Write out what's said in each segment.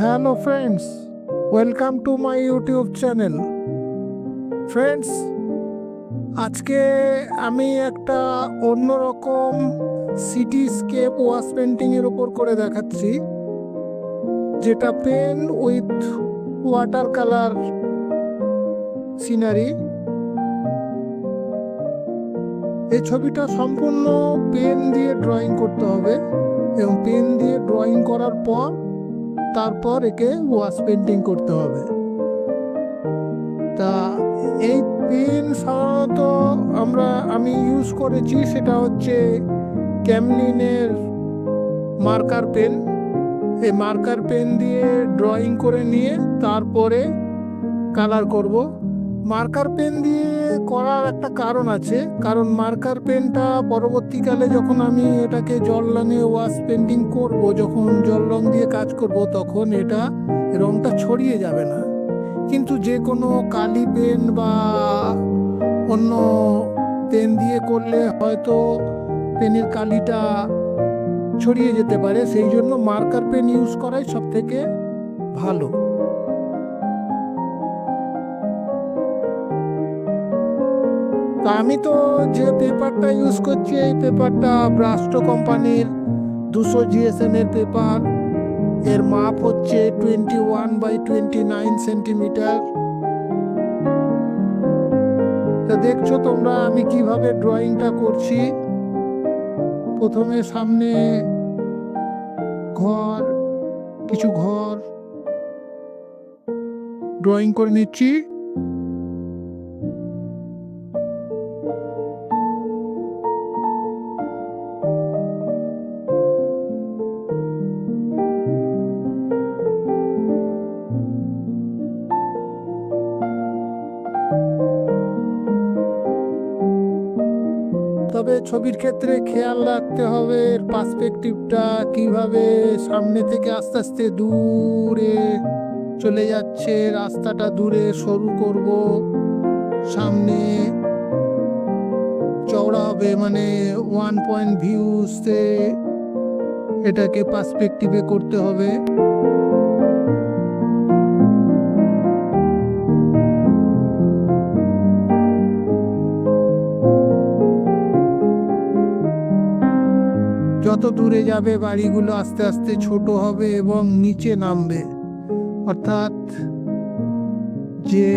Hello friends, welcome to my YouTube channel. Friends, আজকে আমি একটা অন্যরকম সিটিস্কেপ ওয়াশ পেন্টিংয়ের ওপর করে দেখাচ্ছি, যেটা pen with water colour scenery. এই ছবিটা সম্পূর্ণ পেন দিয়ে ড্রয়িং করতে হবে এবং পেন দিয়ে ড্রয়িং করার পর তারপর একে ওয়াশ পেন্টিং করতে হবে। তা এই পেন সাধারণত আমি ইউজ করেছি, সেটা হচ্ছে ক্যামলিনের মার্কার পেন। এই মার্কার পেন দিয়ে ড্রয়িং করে নিয়ে তারপরে কালার করব। মার্কার পেন দিয়ে করার একটা কারণ আছে, কারণ মার্কার পেনটা পরবর্তীকালে যখন আমি এটাকে জল রঙে ওয়াশ পেন্টিং করব, যখন জল রং দিয়ে কাজ করব, তখন এটা রংটা ছড়িয়ে যাবে না। কিন্তু যে কোনো কালি পেন বা অন্য পেন দিয়ে করলে হয়তো পেনের কালিটা ছড়িয়ে যেতে পারে, সেই জন্য মার্কার পেন ইউজ করাই সব থেকে ভালো। তা আমি তো যে পেপারটা ইউজ করছি, এই পেপারটা ব্রাস্টো কোম্পানির 200 GSM এর পেপার। এর মাপ হচ্ছে 21x29 সেন্টিমিটার। তা দেখছো তোমরা আমি কিভাবে ড্রয়িংটা করছি। প্রথমে সামনে কিছু ঘর ড্রয়িং করে নিচ্ছি। তবে ছবির ক্ষেত্রে খেয়াল রাখতে হবে পার্সপেক্টিভটা কিভাবে সামনে থেকে আস্তে আস্তে দূরে চলে যাচ্ছে, রাস্তাটা দূরে সরু করব, সামনে চওড়া হবে, মানে 1 পয়েন্ট ভিউতে এটাকে পার্সপেক্টিভে করতে হবে। যত দূরে যাবে বাড়িগুলো আস্তে আস্তে ছোট হবে এবং নিচে নামবে, অর্থাৎ যে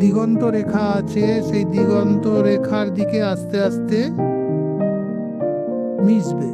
দিগন্ত রেখা আছে সেই দিগন্ত রেখার দিকে আস্তে আস্তে মিশবে।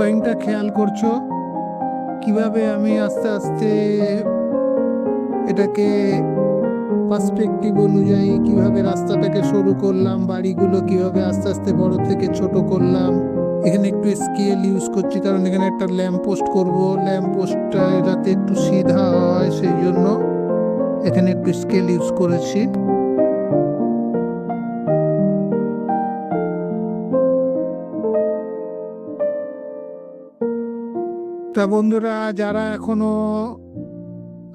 ড্রয়িংটা খেয়াল করছো কিভাবে আমি আস্তে আস্তে এটাকে পার্সপেক্টিভ অনুযায়ী কিভাবে রাস্তাটাকে সরু করলাম, বাড়িগুলো কিভাবে আস্তে আস্তে বড় থেকে ছোট করলাম। এখানে একটু স্কেল ইউজ করছি কারণ এখানে একটা ল্যাম্প পোস্ট করবো, ল্যাম্প পোস্টটা যাতে একটু সিধা হয় সেই জন্য এখানে একটু স্কেল ইউজ করেছি। তা বন্ধুরা, যারা এখনো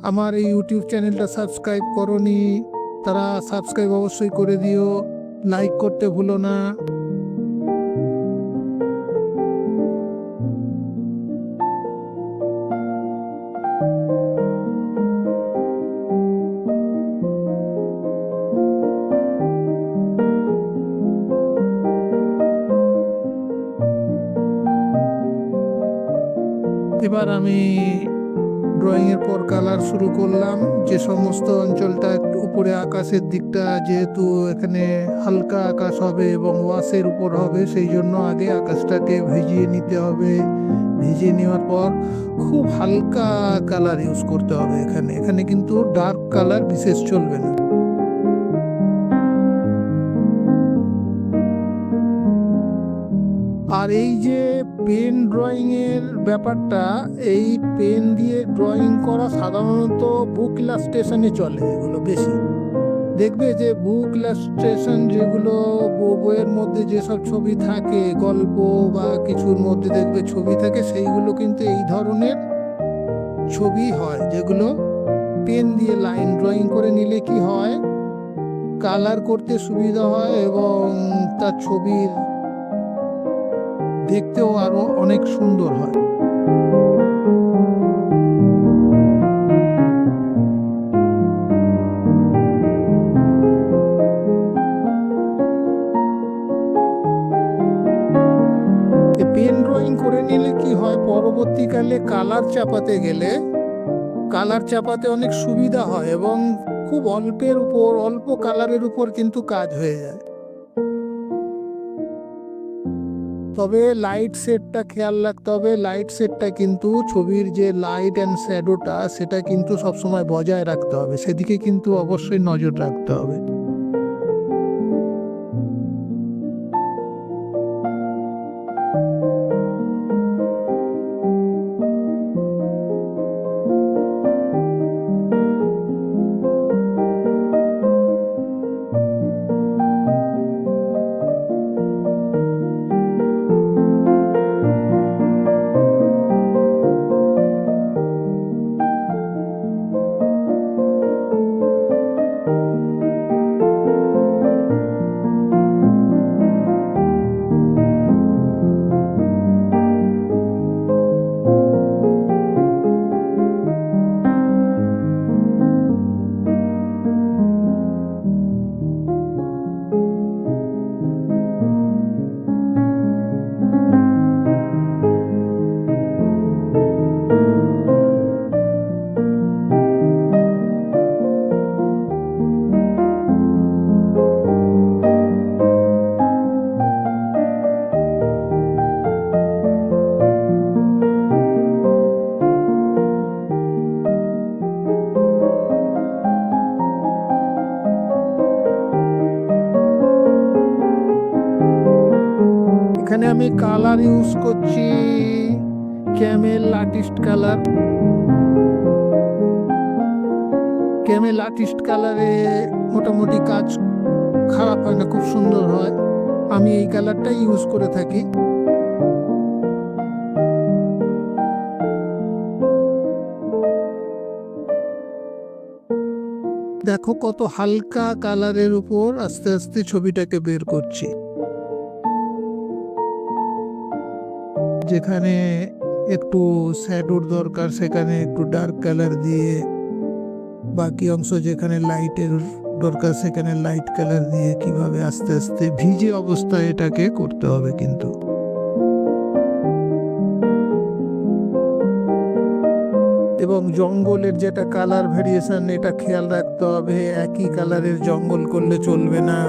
আমার এই ইউটিউব চ্যানেলটা সাবস্ক্রাইব করনি তারা সাবস্ক্রাইব অবশ্যই করে দিও, লাইক করতে ভুলো না। এবার আমি ড্রয়িংয়ের পর কালার শুরু করলাম। যে সমস্ত অঞ্চলটা একটু উপরে আকাশের দিকটা, যেহেতু এখানে হালকা আকাশ হবে এবং ওয়াশের উপর হবে সেই জন্য আগে আকাশটাকে ভিজিয়ে নিতে হবে। ভিজিয়ে নেওয়ার পর খুব হালকা কালার ইউজ করতে হবে। এখানে কিন্তু ডার্ক কালার বিশেষ চলবে না। আর এই যে পেন ড্রয়িং এর ব্যাপারটা, এই পেন দিয়ে ড্রয়িং করা সাধারণত বুক ইলাস্ট্রেশনে চলে। এগুলো বেশি দেখবে যে বুক ইলাস্ট্রেশন, যেগুলো বইয়ের মধ্যে যেসব ছবি থাকে, গল্প বা কিছুর মধ্যে দেখবে ছবি থাকে, সেইগুলো কিন্তু এই ধরনের ছবি হয় যেগুলো পেন দিয়ে লাইন ড্রয়িং করে নিলে কি হয়, কালার করতে সুবিধা হয় এবং তার ছবির দেখতেও আরো অনেক সুন্দর হয়। পেন ড্রয়িং করে নিলে কি হয়, পরবর্তীকালে কালার চাপাতে অনেক সুবিধা হয় এবং খুব অল্প কালারের উপর কিন্তু কাজ হয়ে যায়। তবে লাইট সেটটা খেয়াল রাখতে হবে। লাইট সেটটা কিন্তু ছবির যে লাইট অ্যান্ড শ্যাডোটা সেটা কিন্তু সবসময় বজায় রাখতে হবে, সেদিকে কিন্তু অবশ্যই নজর রাখতে হবে। এখানে আমি কালার ইউজ করছি ক্যামেল আর্টিস্ট কালারে মোটামুটি কাজ খারাপ হয় না, খুব সুন্দর হয়। আমি এই কালারটা ইউজ করে থাকি। দেখো কত হালকা কালারের উপর আস্তে আস্তে ছবিটাকে বের করছি। যেখানে একটু শ্যাডোর দরকার সেখানে একটু ডার্ক কালার দিয়ে, বাকি অংশ যেখানে লাইটের দরকার সেখানে লাইট কালার দিয়ে কিভাবে আস্তে আস্তে ভিজে অবস্থায় এটাকে করতে হবে। কিন্তু এবং জঙ্গলের যেটা কালার ভেরিয়েশন, এটা খেয়াল রাখতে হবে। একই কালারের জঙ্গল করলে চলবে না,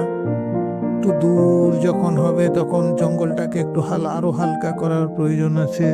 একটু দূর যখন হবে তখন জঙ্গলটাকে একটু আরো হালকা করার প্রয়োজন আছে।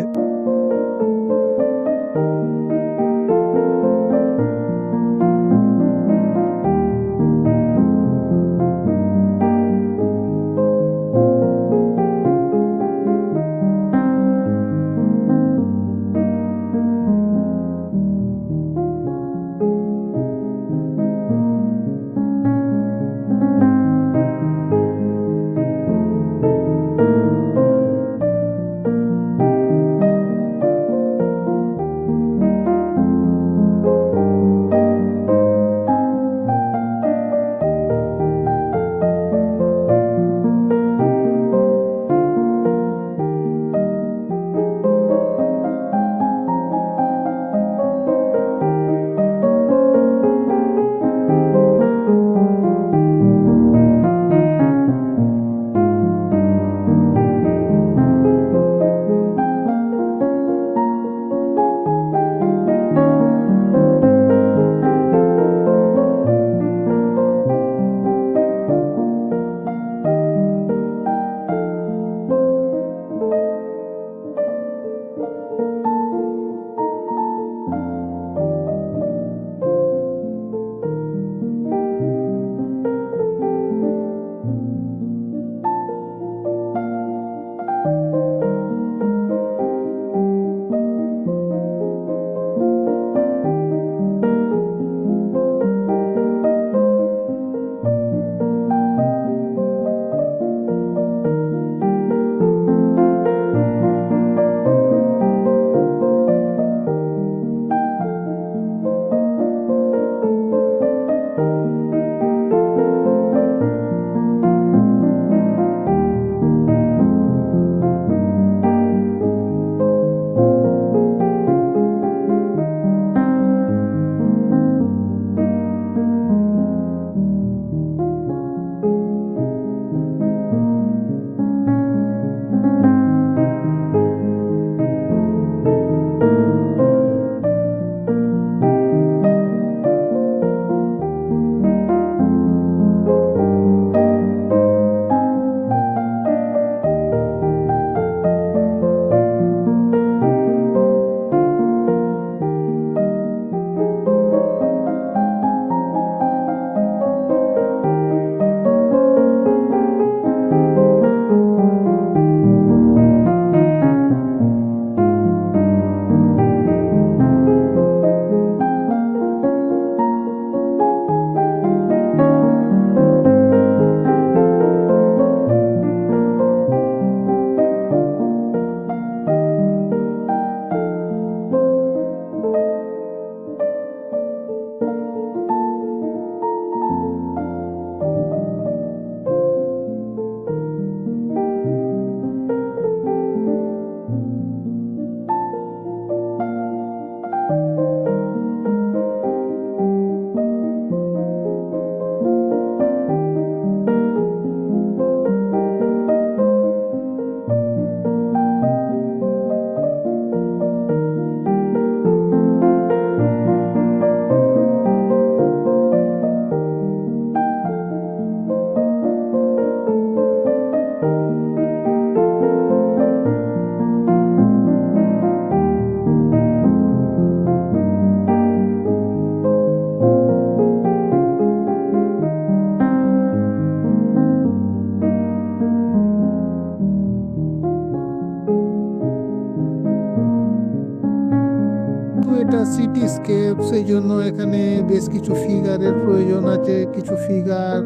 এটা সিটিস্কেপ, সেই জন্য এখানে বেশ কিছু ফিগারের প্রয়োজন আছে। কিছু ফিগার,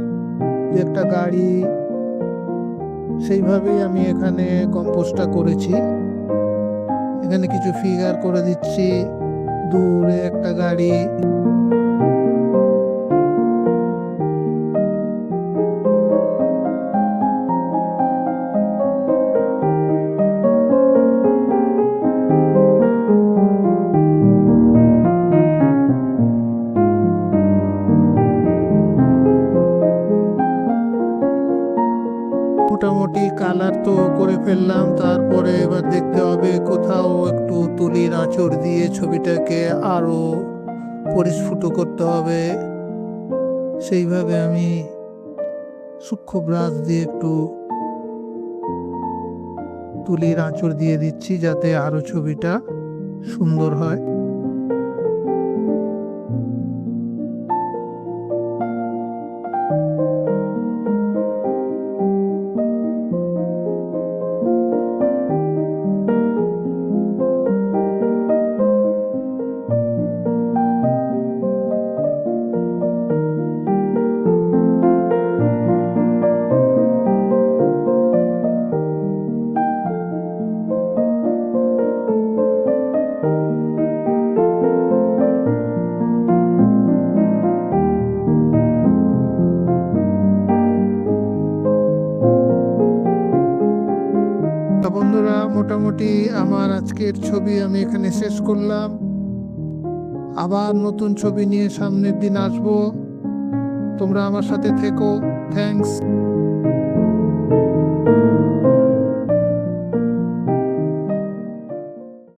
একটা গাড়ি, সেইভাবেই আমি এখানে কম্পোজটা করেছি। এখানে কিছু ফিগার করে দিচ্ছি, দূরে একটা গাড়ি। মোটামুটি কালার তো করে ফেললাম, তারপরে এবার দেখতে হবে কোথাও একটু তুলির আঁচড় দিয়ে ছবিটাকে আরো পরিস্ফুট করতে হবে। সেইভাবে আমি সূক্ষ্ম ব্রাশ দিয়ে একটু তুলির আঁচড় দিয়ে দিচ্ছি যাতে আরো ছবিটা সুন্দর হয়। বন্ধুরা, মোটামুটি আমার আজকের ছবি আমি এখানে শেষ করলাম। আবার নতুন ছবি নিয়ে সামনের দিন আসবো। তোমরা আমার সাথে থেকো। থ্যাঙ্কস।